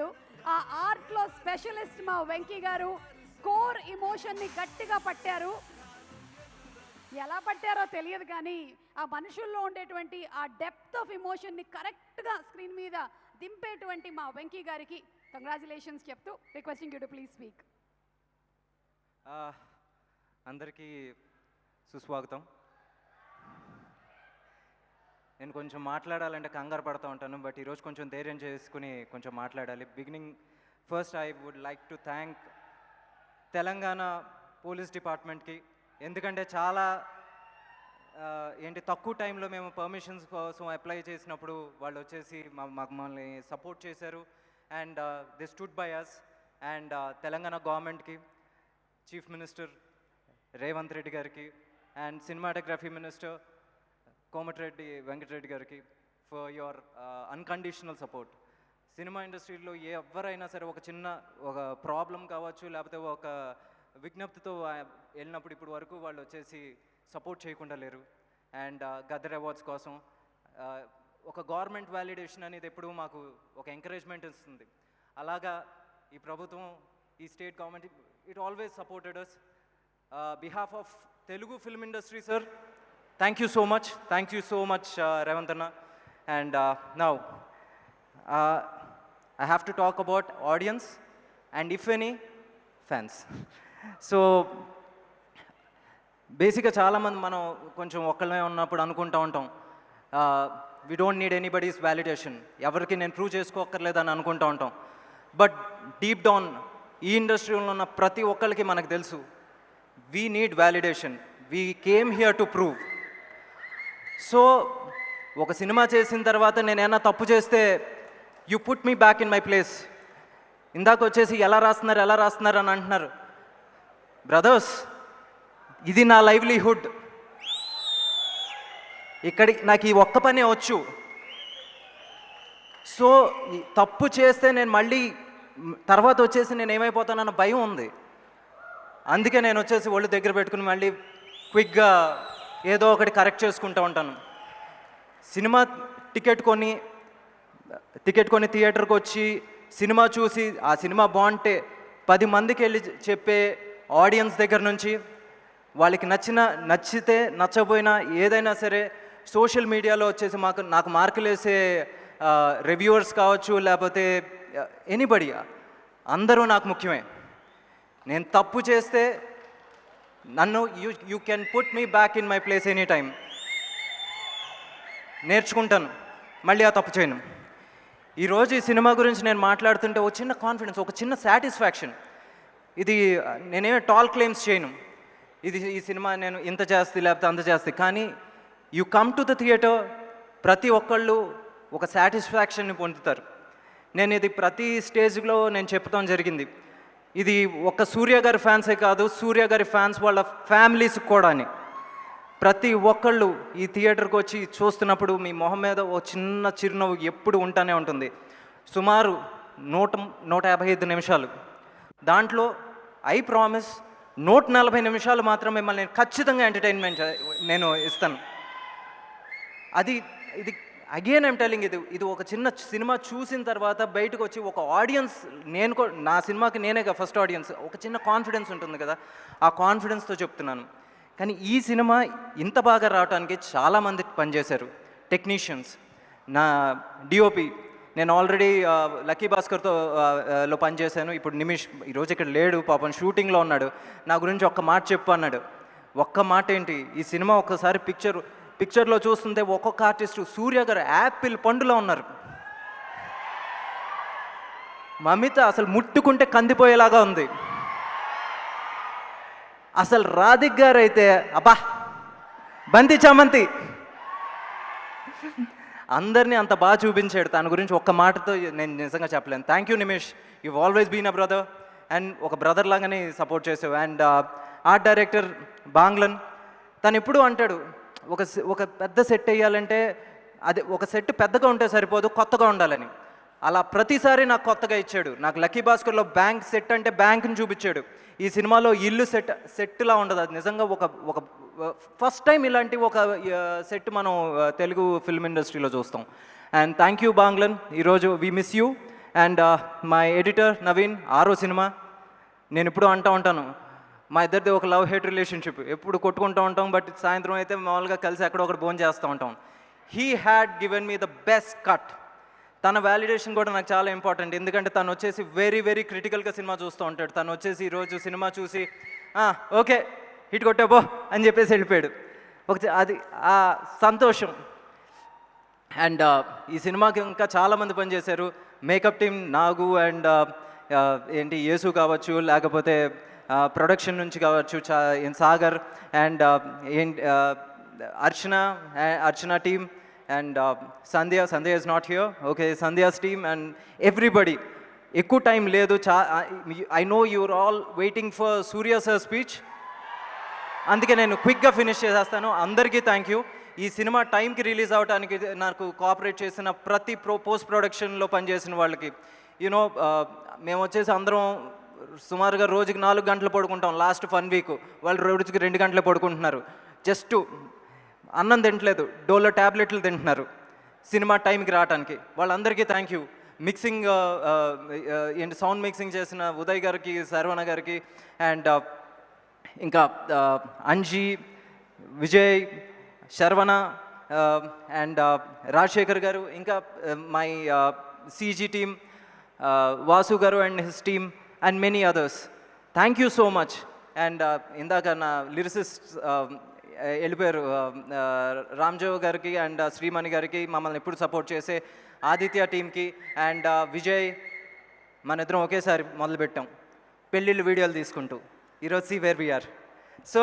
కాదు, ఆ ఆర్ట్లో స్పెషలిస్ట్ మా వెంకీ గారు కోర్ ఎమోషన్ని గట్టిగా పట్టారు. ఎలా పట్టారో తెలియదు కానీ ఆ మనుషుల్లో ఉండేటువంటి ఆ డెప్త్ ఆఫ్ ఎమోషన్ని కరెక్ట్గా స్క్రీన్ మీద దింపేటువంటి మా వెంకీ గారికి కంగ్రాచులేషన్స్ చెప్తూ requesting you to please speak. అందరికీ సుస్వాగతం. నేను కొంచెం మాట్లాడాలంటే కంగారు పడుతూ ఉంటాను, బట్ ఈరోజు కొంచెం ధైర్యం చేసుకుని కొంచెం మాట్లాడాలి. First I would like to thank Telangana police డిపార్ట్మెంట్కి. ఎందుకంటే చాలా తక్కువ టైంలో మేము పర్మిషన్స్ కోసం అప్లై చేసినప్పుడు వాళ్ళు వచ్చేసి మమ్మల్ని సపోర్ట్ చేశారు. And they stood by us. And Telangana గవర్నమెంట్కి, చీఫ్ మినిస్టర్ రేవంత్ రెడ్డి గారికి, and cinematography minister Komatireddy Venkatareddy గారికి for your unconditional support. Cinema ఇండస్ట్రీలో ఎవరైనా సరే ఒక ప్రాబ్లం కావచ్చు, లేకపోతే ఒక విజ్ఞప్తితో వెళ్ళినప్పుడు ఇప్పుడు వరకు వాళ్ళు వచ్చేసి సపోర్ట్ చేయకుండా లేరు. అండ్ గదర్ అవార్డ్స్ కోసం ఒక గవర్నమెంట్ వ్యాలిడేషన్ అనేది ఎప్పుడు మాకు ఒక ఎంకరేజ్మెంట్ ఇస్తుంది. అలాగా ఈ ప్రభుత్వం, ఈ state government, it always supported us. Behalf of Telugu film industry sir, thank you so much Revant Anna. And now I have to talk about audience and if any fans. So బేసిక్గా చాలామంది మనం కొంచెం ఒక్కళ్ళమే ఉన్నప్పుడు అనుకుంటూ ఉంటాం, we don't need anybody's validation, ఎవరికి నేను prove చేసుకోక్కర్లేదని అనుకుంటూ ఉంటాం. బట్ డీప్ డౌన్ ఈ ఇండస్ట్రీలో ఉన్న ప్రతి ఒక్కరికి మనకు తెలుసు, we need validation, we came here to prove. So ఒక సినిమా చేసిన తర్వాత నేను ఏమైనా తప్పు చేస్తే you put me back in my place. ఇందాక వచ్చేసి ఎలా రాస్తున్నారు అని అంటున్నారు. బ్రదర్స్, ఇది నా లైవ్లీహుడ్. నాకు ఈ ఒక్క పనే వచ్చు. సో తప్పు చేస్తే నేను మళ్ళీ తర్వాత వచ్చేసి నేను ఏమైపోతానన్న భయం ఉంది. అందుకే నేను వచ్చేసి ఒళ్ళు దగ్గర పెట్టుకుని మళ్ళీ క్విక్గా ఏదో ఒకటి కరెక్ట్ చేసుకుంటూ ఉంటాను. సినిమా టికెట్ కొని థియేటర్కి వచ్చి సినిమా చూసి ఆ సినిమా బాగుంటే 10 మందికి వెళ్ళి చెప్పే ఆడియన్స్ దగ్గర నుంచి, వాళ్ళకి నచ్చితే నచ్చపోయినా ఏదైనా సరే సోషల్ మీడియాలో వచ్చేసి నాకు మార్కులు వేసే రివ్యూవర్స్ కావచ్చు, లేకపోతే ఎనీబడి, అందరూ నాకు ముఖ్యమే. నేను తప్పు చేస్తే నన్ను you can put me back in my place any time. నేర్చుకుంటాను, మళ్ళీ ఆ తప్పు చేయను. ఈరోజు ఈ సినిమా గురించి నేను మాట్లాడుతుంటే ఒక చిన్న కాన్ఫిడెన్స్, ఒక చిన్న సాటిస్ఫాక్షన్. ఇది నేనేమో టాల్ క్లెయిమ్స్ చేయను, ఈ సినిమా నేను ఇంత చేస్తే లేకపోతే అంత చేస్తే, కానీ you come to the theatre, ప్రతి ఒక్కళ్ళు ఒక సాటిస్ఫాక్షన్ని పొందుతారు. నేను ఇది ప్రతి స్టేజ్లో నేను చెప్పడం జరిగింది. ఇది ఒక సూర్య గారి ఫ్యాన్సే కాదు, సూర్య గారి ఫ్యాన్స్ వాళ్ళ ఫ్యామిలీస్ కూడా. ప్రతి ఒక్కళ్ళు ఈ థియేటర్కి వచ్చి చూస్తున్నప్పుడు మీ మొహం మీద ఓ చిన్న చిరునవ్వు ఎప్పుడు ఉంటానే ఉంటుంది. సుమారు 155 నిమిషాలు, దాంట్లో ఐ ప్రామిస్ 140 నిమిషాలు మాత్రం మిమ్మల్ని ఖచ్చితంగా ఎంటర్టైన్మెంట్ నేను ఇస్తాను. ఇది అగైన్ ఐమ్ టెల్లింగ్, ఇది ఒక చిన్న సినిమా చూసిన తర్వాత బయటకు వచ్చి ఒక ఆడియన్స్, నా సినిమాకి నేనే ఫస్ట్ ఆడియన్స్, ఒక చిన్న కాన్ఫిడెన్స్ ఉంటుంది కదా, ఆ కాన్ఫిడెన్స్తో చెప్తున్నాను. కానీ ఈ సినిమా ఇంత బాగా రావడానికి చాలామంది పనిచేశారు. టెక్నీషియన్స్, నా డిఓపి, నేను ఆల్రెడీ లక్కీ భాస్కర్తో లో పనిచేశాను. ఇప్పుడు నిమిష్ ఈరోజు ఇక్కడ లేడు, పాపం షూటింగ్లో ఉన్నాడు. నా గురించి ఒక్క మాట చెప్పు అన్నాడు. ఒక్క మాట ఏంటి, ఈ సినిమా ఒక్కసారి పిక్చర్లో చూస్తుంటే ఒక్కొక్క ఆర్టిస్టు సూర్య గారు యాపిల్ పండులో ఉన్నారు. మమిత అసలు ముట్టుకుంటే కందిపోయేలాగా ఉంది. అసలు రాధిక్ గారు అయితే అబ్బా బంతి చామంతి, అందరినీ అంత బాగా చూపించాడు. తన గురించి ఒక్క మాటతో నేను నిజంగా చెప్పలేను. Thank you Nimish, you always been a brother, and ఒక బ్రదర్ లాగానే సపోర్ట్ చేసావు. అండ్ ఆర్ట్ డైరెక్టర్ బాంగ్లన్, తను ఎప్పుడూ అంటాడు, ఒక పెద్ద సెట్ వేయాలంటే అది ఒక సెట్ పెద్దగా ఉంటే సరిపోదు, కొత్తగా ఉండాలని. అలా ప్రతిసారి నాకు కొత్తగా ఇచ్చాడు. నాకు లక్కీ భాస్కర్లో బ్యాంక్ సెట్ అంటే బ్యాంక్ని చూపించాడు. ఈ సినిమాలో ఇల్లు సెట్లా ఉండదు, అది నిజంగా ఒక ఫస్ట్ టైం ఇలాంటి ఒక సెట్ మనం తెలుగు ఫిల్మ్ ఇండస్ట్రీలో చూస్తాం. అండ్ థ్యాంక్ యూ బాంగ్లన్, ఈరోజు we miss you. And my editor Naveen, ఆరో సినిమా. నేను ఎప్పుడూ అంటూ ఉంటాను, మా ఇద్దరిది ఒక లవ్ హేట్ రిలేషన్షిప్, ఎప్పుడు కొట్టుకుంటూ ఉంటాం, బట్ సాయంత్రం అయితే మామూలుగా కలిసి ఎక్కడో ఒకటి భోజనం చేస్తూ ఉంటాం. He had given me the best cut. తన వ్యాలిడేషన్ కూడా నాకు చాలా ఇంపార్టెంట్, ఎందుకంటే తను వచ్చేసి వెరీ వెరీ క్రిటికల్గా సినిమా చూస్తూ ఉంటాడు. తను వచ్చేసి ఈరోజు సినిమా చూసి ఓకే హిట్ కొట్టాబో అని చెప్పేసి వెళ్ళిపోయాడు. అది ఆ సంతోషం. అండ్ ఈ సినిమాకి ఇంకా చాలామంది పనిచేశారు. మేకప్ టీమ్ నాగు అండ్ ఏంటి యేసు కావచ్చు, లేకపోతే ప్రొడక్షన్ నుంచి కావచ్చు Sagar and Archana team and Sandhya is not here, okay, Sandhya's team and everybody. ఎక్కువ టైం లేదు, I know your all waiting for Surya sir speech, అందుకే నేను క్విక్గా ఫినిష్ చేసేస్తాను. అందరికీ థ్యాంక్ యూ. ఈ సినిమా టైంకి రిలీజ్ అవడానికి నాకు కోఆపరేట్ చేసిన ప్రతి పోస్ట్ ప్రొడక్షన్లో పనిచేసిన వాళ్ళకి, యూనో మేము వచ్చేసి అందరం సుమారుగా రోజుకి 4 గంటలు పడుకుంటాం. లాస్ట్ 1 వీక్ వాళ్ళు రోజుకి 2 గంటలు పడుకుంటున్నారు. జస్ట్ అన్నం తింటలేదు, డోలో ట్యాబ్లెట్లు తింటున్నారు సినిమా టైంకి రావడానికి. వాళ్ళందరికీ థ్యాంక్ యూ. మిక్సింగ్ ఏంటి సౌండ్ మిక్సింగ్ చేసిన ఉదయ్ గారికి, శర్వణ గారికి అండ్ ఇంకా అంజీ, విజయ్, శర్వణ అండ్ రాజశేఖర్ గారు, ఇంకా మై సీజీ టీమ్, వాసు గారు and his team and many others. Thank you so much. And ఇందాక నా లిరిసిస్ట్ వెళ్ళిపోయారు, రామ్జో గారికి అండ్ శ్రీమణి గారికి, మమ్మల్ని ఎప్పుడు సపోర్ట్ చేసే ఆదిత్య టీమ్కి అండ్ విజయ్. మన ఇద్దరం ఒకేసారి మొదలుపెట్టాం పెళ్ళిళ్ళు వీడియోలు తీసుకుంటూ. ఈరోజు see where we are. So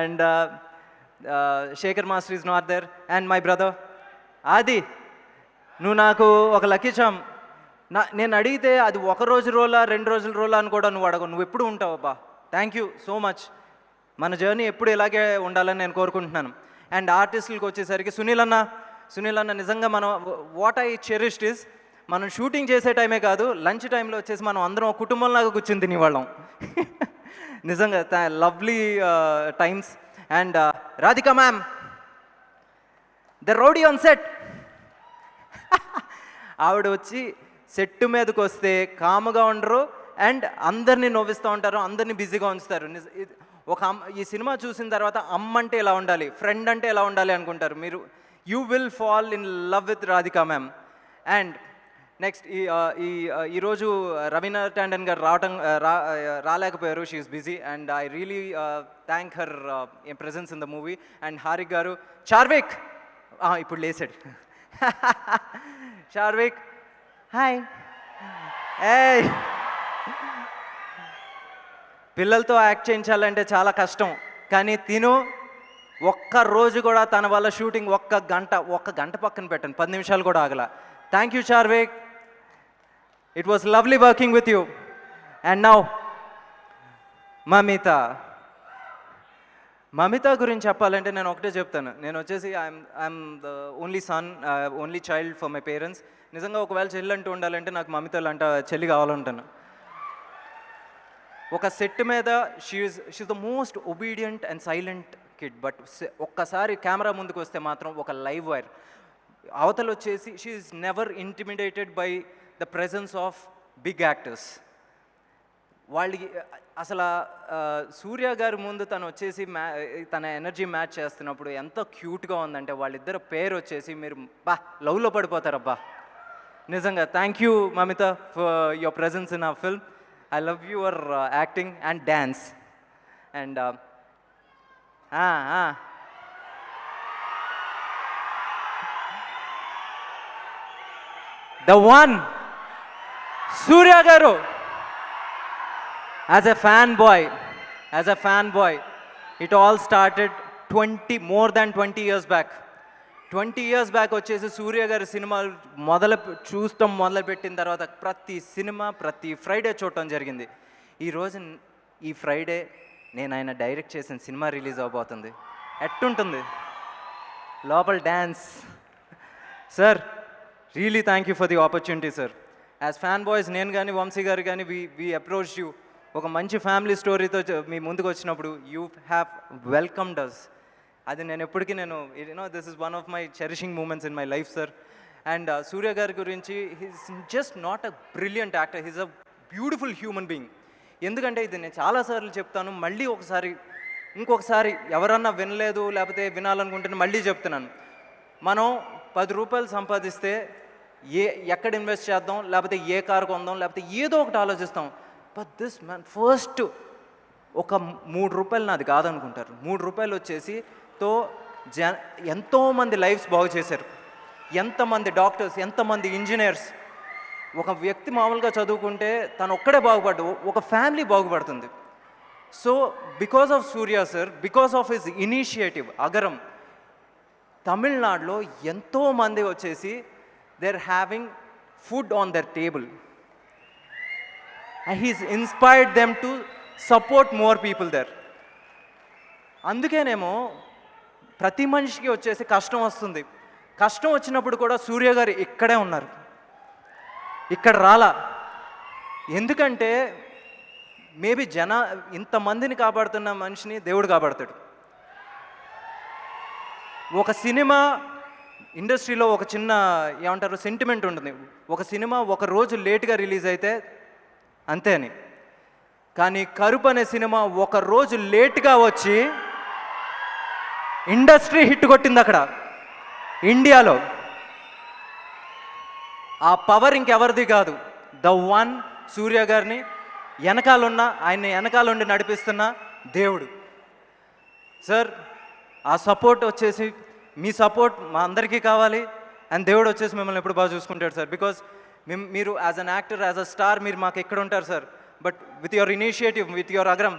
and Shekhar master is not there and my brother Aadi. నువ్వు నాకు ఒక లక్కీ చామ్. నేను అడిగితే అది 1 రోజు రోలా 2 రోజుల రోలా అని కూడా నువ్వు అడగవు, నువ్వు ఎప్పుడు ఉంటావు అబ్బా. Thank you so much. మన జర్నీ ఎప్పుడు ఇలాగే ఉండాలని నేను కోరుకుంటున్నాను. అండ్ ఆర్టిస్టులకు వచ్చేసరికి సునీల్ అన్న నిజంగా మనం వాట్ ఐ చెరిష్డ్ ఇస్, మనం షూటింగ్ చేసే టైమే కాదు, లంచ్ టైంలో వచ్చేసి మనం అందరం ఒక కుటుంబంలాగా కూర్చుని తినేవాళ్ళం. నిజంగా lovely times. And Radhika ma'am, the rowdy on set. ఆవిడ వచ్చి సెట్ మీదకి వస్తే కాముగా ఉండరు అండ్ అందరినీ నవ్విస్తూ ఉంటారు, అందరినీ బిజీగా ఉంచుతారు. ఈ సినిమా చూసిన తర్వాత అమ్మ అంటే ఎలా ఉండాలి, ఫ్రెండ్ అంటే ఎలా ఉండాలి అనుకుంటారు మీరు. You will fall in love with Radhika ma'am. And next ఈరోజు రవీనా టాండన్ గారు రాలేకపోయారు, she's busy and I really thank her presence in the movie. And Harik గారు, చార్విక్ ఇప్పుడు లేసాడు. చార్విక్ హాయ్. ఏయ్, పిల్లలతో యాక్ట్ చేయించాలంటే చాలా కష్టం, కానీ తిను ఒక్క రోజు కూడా తన వల్ల షూటింగ్ ఒక్క గంట పక్కన పెట్టండి, 10 నిమిషాలు కూడా ఆగల. Thank you Charvik. It was lovely working with you. And now Mamitha గురించి చెప్పాలంటే నేను ఒకటే చెప్తాను. నేను వచ్చేసి I'm the only son, only child for my parents. నిజంగా ఒకవేళ చెల్లి అంటూ ఉండాలంటే నాకు మమిత లాంటి చెల్లి కావాలంటాను. ఒక సెట్ మీద she's the most obedient and silent kid, but ఒక్కసారి కెమెరా ముందుకు వస్తే మాత్రం ఒక లైవ్ వైర్. అవతల వచ్చేసి she's never intimidated by the presence of big actors. వాళ్ళకి అసలు సూర్య గారి ముందు తను వచ్చేసి తన ఎనర్జీ మ్యాచ్ చేస్తున్నప్పుడు ఎంత క్యూట్గా ఉందంటే వాళ్ళిద్దరు పేరు వచ్చేసి మీరు లవ్లో పడిపోతారబ్బా. నిజంగా thank you Mamitha for your presence in ఆ film. I love your acting and dance. And the one, Surya Garu. As a fanboy, it all started more than 20 years back. 20 years back వచ్చేసి సూర్య గారి సినిమాలు మొదలుపెట్టిన తర్వాత ప్రతి సినిమా ప్రతి Friday చూడటం జరిగింది. ఈ ఫ్రైడే నేను ఆయన డైరెక్ట్ చేసిన సినిమా రిలీజ్ అవబోతుంది. ఎట్టుంటుంది లోపల dance. Sir really thank you for the opportunity sir. As fan boys నేను కానీ వంశీ గారు కానీ వీ అప్రోచ్ యూ. ఒక మంచి ఫ్యామిలీ స్టోరీతో మీ ముందుకు వచ్చినప్పుడు యూ హ్యావ్ వెల్కమ్డ్ అస్. అది నేను ఎప్పటికీ this is one of my cherishing moments in my life sir. And Suriya గారి గురించి he's just not a brilliant actor, he's a beautiful human being. ఎందుకంటే ఇది నేను చాలాసార్లు చెప్తాను, మళ్ళీ ఇంకొకసారి ఎవరన్నా వినలేదు లేకపోతే వినాలనుకుంటే మళ్ళీ చెప్తున్నాను. మనం 10 రూపాయలు సంపాదిస్తే ఎక్కడ ఇన్వెస్ట్ చేద్దాం, లేకపోతే ఏ కారు కొందాం, లేకపోతే ఏదో ఒకటి ఆలోచిస్తాం. బట్ దిస్ మ్యాన్ ఫస్ట్ ఒక 3 రూపాయలు నాది కాదనుకుంటారు. 3 రూపాయలు వచ్చేసి ఎంతోమంది లైఫ్స్ బాగు చేశారు. ఎంతమంది డాక్టర్స్, ఎంతమంది ఇంజనీర్స్. ఒక వ్యక్తి మామూలుగా చదువుకుంటే తను ఒక్కడే బాగుపడ్డు, ఒక ఫ్యామిలీ బాగుపడుతుంది. So because of Suriya sir, because of his initiative Agaram, తమిళనాడులో ఎంతోమంది వచ్చేసి they are having food on their table. He's inspired them to support more people there. అందుకేనేమో ప్రతి మనిషికి వచ్చేసి కష్టం వస్తుంది. కష్టం వచ్చినప్పుడు కూడా సూర్య గారు ఇక్కడే ఉన్నారు, ఇక్కడ రాలా. ఎందుకంటే మేబీ ఇంతమందిని కాపాడుతున్న మనిషిని దేవుడు కాపాడుతాడు. ఒక సినిమా ఇండస్ట్రీలో ఒక చిన్న ఏమంటారు సెంటిమెంట్ ఉంటుంది, ఒక సినిమా ఒక రోజు లేట్గా రిలీజ్ అయితే అంతే అని. కానీ కరుపు అనే సినిమా ఒక రోజు లేట్గా వచ్చి ఇండస్ట్రీ హిట్ కొట్టింది అక్కడ ఇండియాలో. ఆ పవర్ ఇంకెవరిది కాదు, ద వన్ సూర్య గారిని ఆయన్ని వెనకాలండి నడిపిస్తున్న దేవుడు. సార్ ఆ సపోర్ట్ వచ్చేసి మీ సపోర్ట్ మా అందరికీ కావాలి. అండ్ దేవుడు వచ్చేసి మిమ్మల్ని ఎప్పుడు బాగా చూసుకుంటాడు సార్. బికాస్ మీరు as an actor, as a star మీరు మాకు ఎక్కడ ఉంటారు sir. But with your initiative, with your అగ్రం,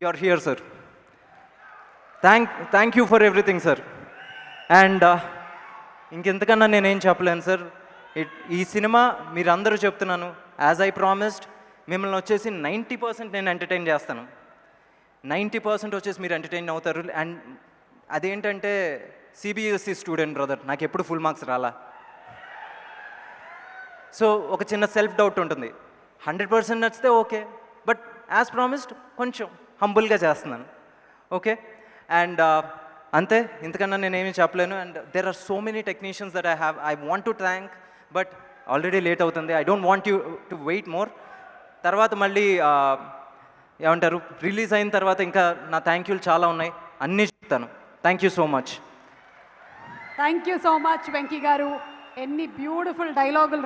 you are here sir. Thank you for everything sir. And ఇంకెంతకన్నా నేనేం చెప్పలేను సార్. ఈ సినిమా మీరు అందరూ చెప్తున్నాను, యాజ్ ఐ ప్రామిస్డ్ మిమ్మల్ని వచ్చేసి 90% నేను ఎంటర్టైన్ చేస్తాను. 90% వచ్చేసి మీరు ఎంటర్టైన్ అవుతారు. అండ్ అదేంటంటే సిబిఎస్ఈ స్టూడెంట్ బ్రదర్, నాకు ఎప్పుడు ఫుల్ మార్క్స్ రాలా. సో ఒక చిన్న సెల్ఫ్ డౌట్ ఉంటుంది. 100% నచ్చితే ఓకే, బట్ యాజ్ ప్రామిస్డ్ కొంచెం హంబుల్గా చేస్తున్నాను. ఓకే. అండ్ అంతే, ఇంతకన్నా నేనేమీ చెప్పలేను. And there are so many technicians that I want to thank, but already late అవుతుంది. I don't want you to wait more. తర్వాత మళ్ళీ ఏమంటారు రిలీజ్ అయిన తర్వాత ఇంకా నా థ్యాంక్ యూలు చాలా ఉన్నాయి, అన్నీ చెప్తాను. Thank you so much. Thank you so much Venky గారు. ఎన్ని బ్యూటిఫుల్ డైలాగులు